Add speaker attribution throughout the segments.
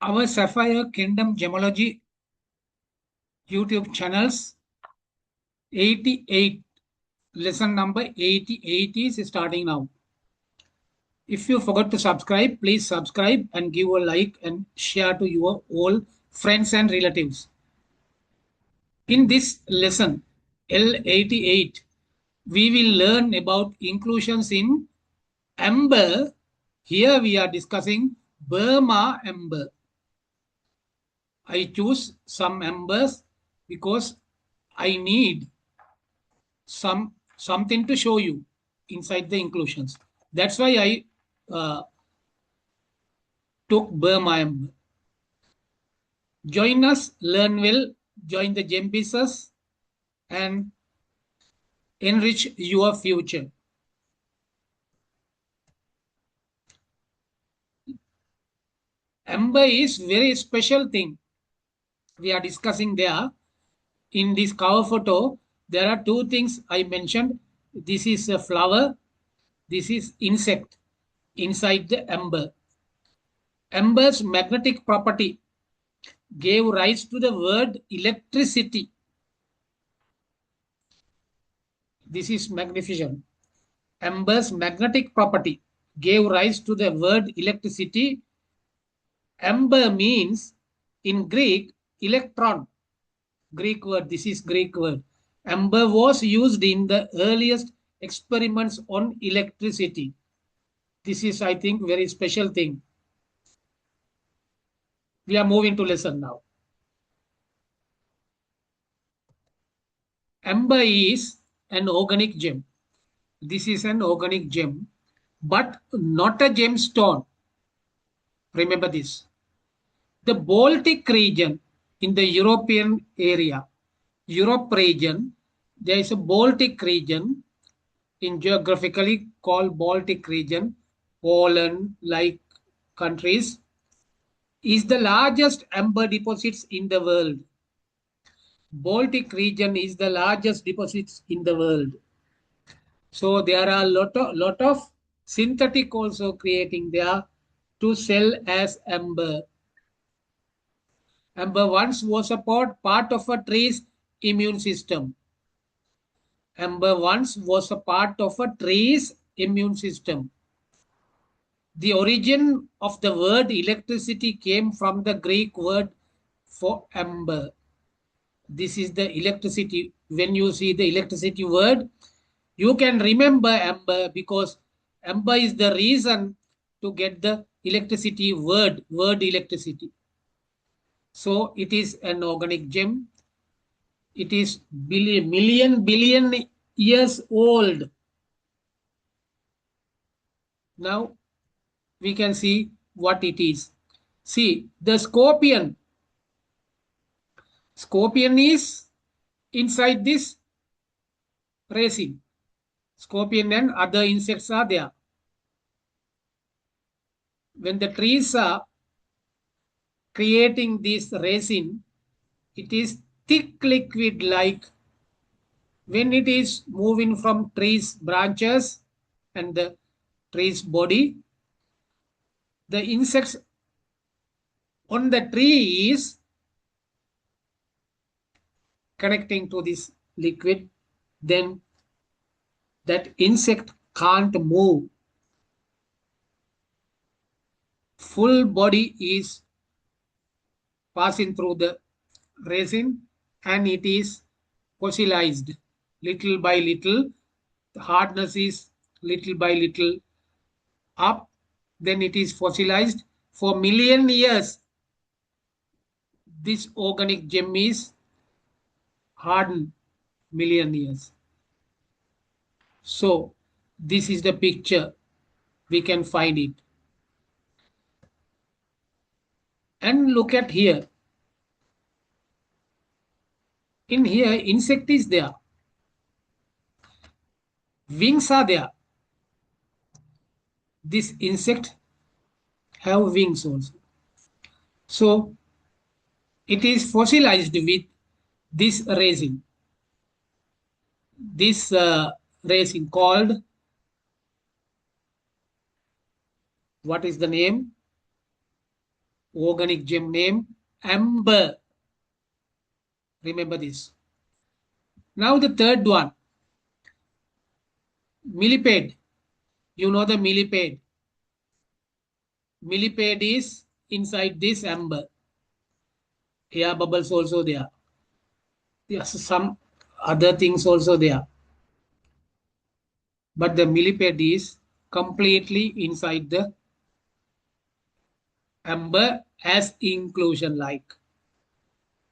Speaker 1: Our Sapphire Kingdom Gemology YouTube channels 88, lesson number 88 is starting now. If you forgot to subscribe, please subscribe and give a like and share to your all friends and relatives. In this lesson L88, we will learn about inclusions in amber. Here we are discussing Burma amber. I choose some ambers because I need something to show you inside the inclusions. That's why I took Burma amber. Join us, learn well, join the gem pieces and enrich your future. Amber is very special thing. We are discussing there. In this cover photo, there are two things I mentioned. This is a flower. This is insect inside the amber. Amber's magnetic property gave rise to the word electricity. This is magnificent. Amber's magnetic property gave rise to the word electricity. Amber means in Greek electron. Greek word. This is Greek word. Amber was used in the earliest experiments on electricity. This is, I think, very special thing. We are moving to lesson now. Amber is an organic gem. This is an organic gem, but not a gemstone. Remember this. The Baltic region in the European area, Europe region, there is a Baltic region in geographically called Baltic region, Poland like countries, is the largest amber deposits in the world. Baltic region is the largest deposits in the world. So there are a lot of synthetic also creating there to sell as amber. Amber once was a part of a tree's immune system. Amber once was a part of a tree's immune system. The origin of the word electricity came from the Greek word for amber. This is the electricity. When you see the electricity word, you can remember amber because amber is the reason to get the electricity word electricity. So it is an organic gem. It is billion years old. Now we can see what it is. See, the scorpion. Scorpion is inside this resin. Scorpion and other insects are there. When the trees are creating this resin, it is thick liquid like when it is moving from trees branches and the tree's body, the insects on the tree is connecting to this liquid, then that insect can't move. Full body is passing through the resin and it is fossilized little by little. The hardness is little by little up. Then it is fossilized for million years. This organic gem is hardened million years. So this is the picture. We can find it. And look at here. In here, insect is there. Wings are there. This insect have wings also. So it is fossilized with this resin. This resin called, what is the name? Organic gem name amber. Remember this. Now the third one, millipede. You know the millipede. Millipede is inside this amber. Air bubbles also there. Yes, some other things also there. But the millipede is completely inside the amber as inclusion like.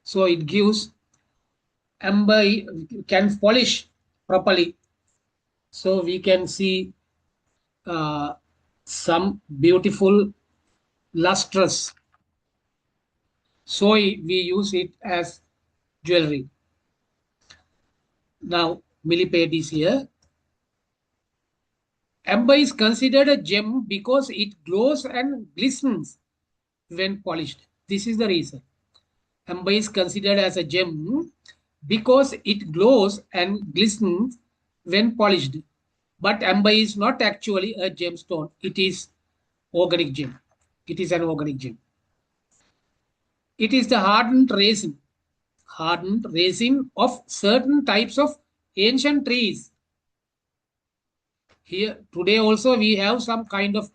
Speaker 1: So it gives amber can polish properly. So we can see uh, some beautiful lustrous. So we use it as jewelry. Now millipede is here. Amber is considered a gem because it glows and glistens when polished. This is the reason. Amber is considered as a gem because it glows and glistens when polished. But amber is not actually a gemstone. It is organic gem. It is an organic gem. It is the hardened resin of certain types of ancient trees. Here today also we have some kind of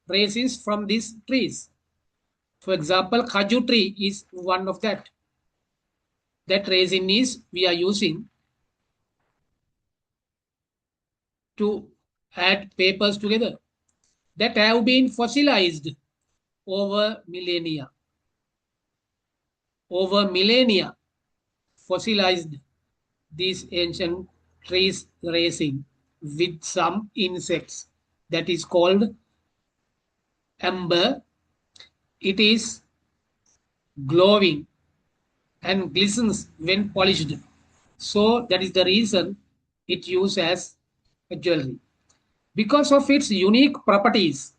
Speaker 1: resins from these trees. For example, kaju tree is one of that. That resin is we are using to add papers together that have been fossilized over millennia. Over millennia, fossilized these ancient trees resin with some insects that is called amber. It is glowing and glistens when polished. So that is the reason it used as a jewelry. Because of its unique properties,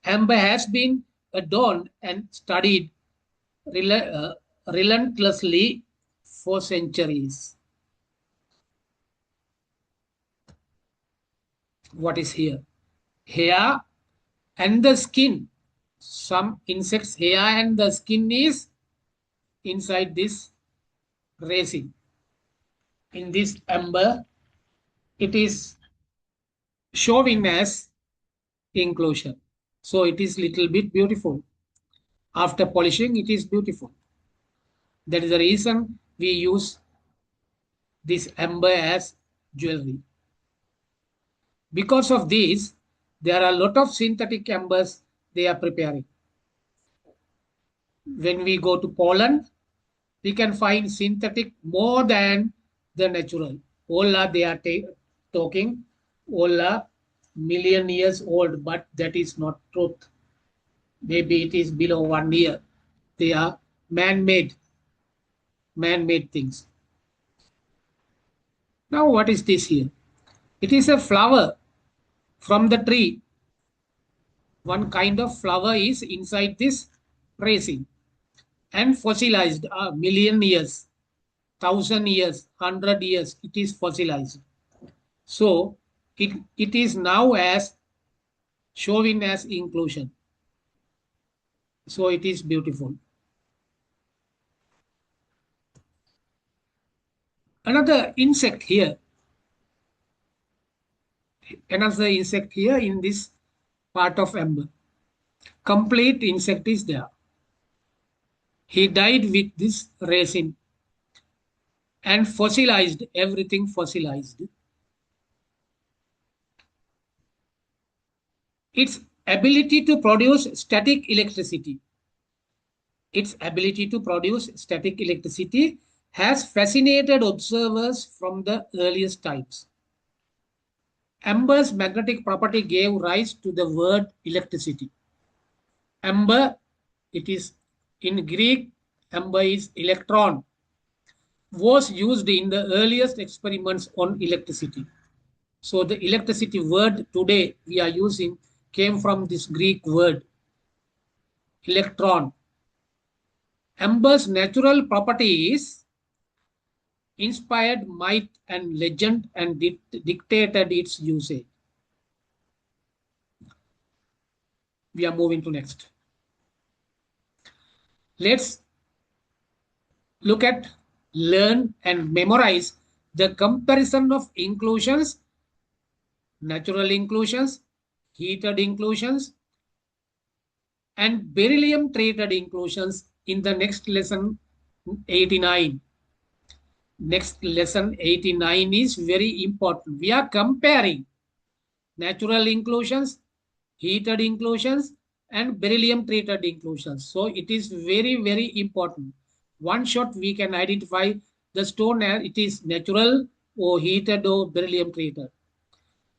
Speaker 1: amber has been adorned and studied relentlessly for centuries. What is here? Hair and the skin. Some insects' hair and the skin is inside this resin. In this amber, it is showing as inclusion. So it is little bit beautiful. After polishing, it is beautiful. That is the reason we use this amber as jewelry. Because of this, there are a lot of synthetic ambers they are preparing. When we go to Poland, we can find synthetic more than the natural. All are they are talking, all are million years old, but that is not truth. Maybe it is below 1 year. They are man-made, man-made things. Now, what is this here? It is a flower from the tree. One kind of flower is inside this resin and fossilized a million years, 1,000 years, 100 years. It is fossilized. So it is now as showing as inclusion. So it is beautiful. Another insect here. Another insect here in this part of amber. Complete insect is there. He died with this resin and fossilized, everything fossilized. Its ability to produce static electricity. Its ability to produce static electricity has fascinated observers from the earliest times. Amber's magnetic property gave rise to the word electricity. Amber, it is in Greek, amber is electron, was used in the earliest experiments on electricity. So the electricity word today we are using came from this Greek word, electron. Amber's natural properties inspired myth and legend and dictated its usage. We are moving to next. Let's look at, learn and memorize the comparison of inclusions, natural inclusions, heated inclusions, and beryllium treated inclusions in the next lesson 89. Next lesson 89 is very important. We are comparing natural inclusions, heated inclusions, and beryllium treated inclusions. So it is very, very important. One shot we can identify the stone as it is natural or heated or beryllium treated.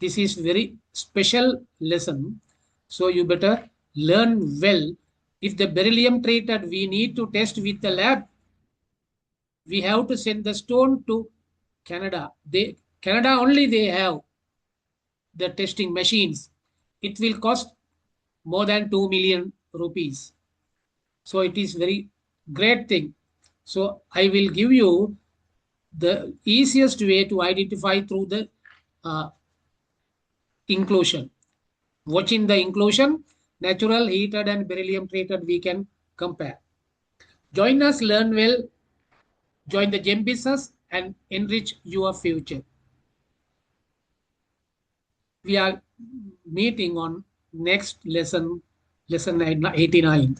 Speaker 1: This is very special lesson. So you better learn well. If the beryllium treated, we need to test with the lab. We have to send the stone to Canada. Canada only they have the testing machines. It will cost more than 2 million rupees. So it is very great thing. So I will give you the easiest way to identify through the uh, inclusion. Watching the inclusion, natural, heated, and beryllium treated, we can compare. Join us, learn well, join the gem business, and enrich your future. We are meeting on next lesson, lesson 89.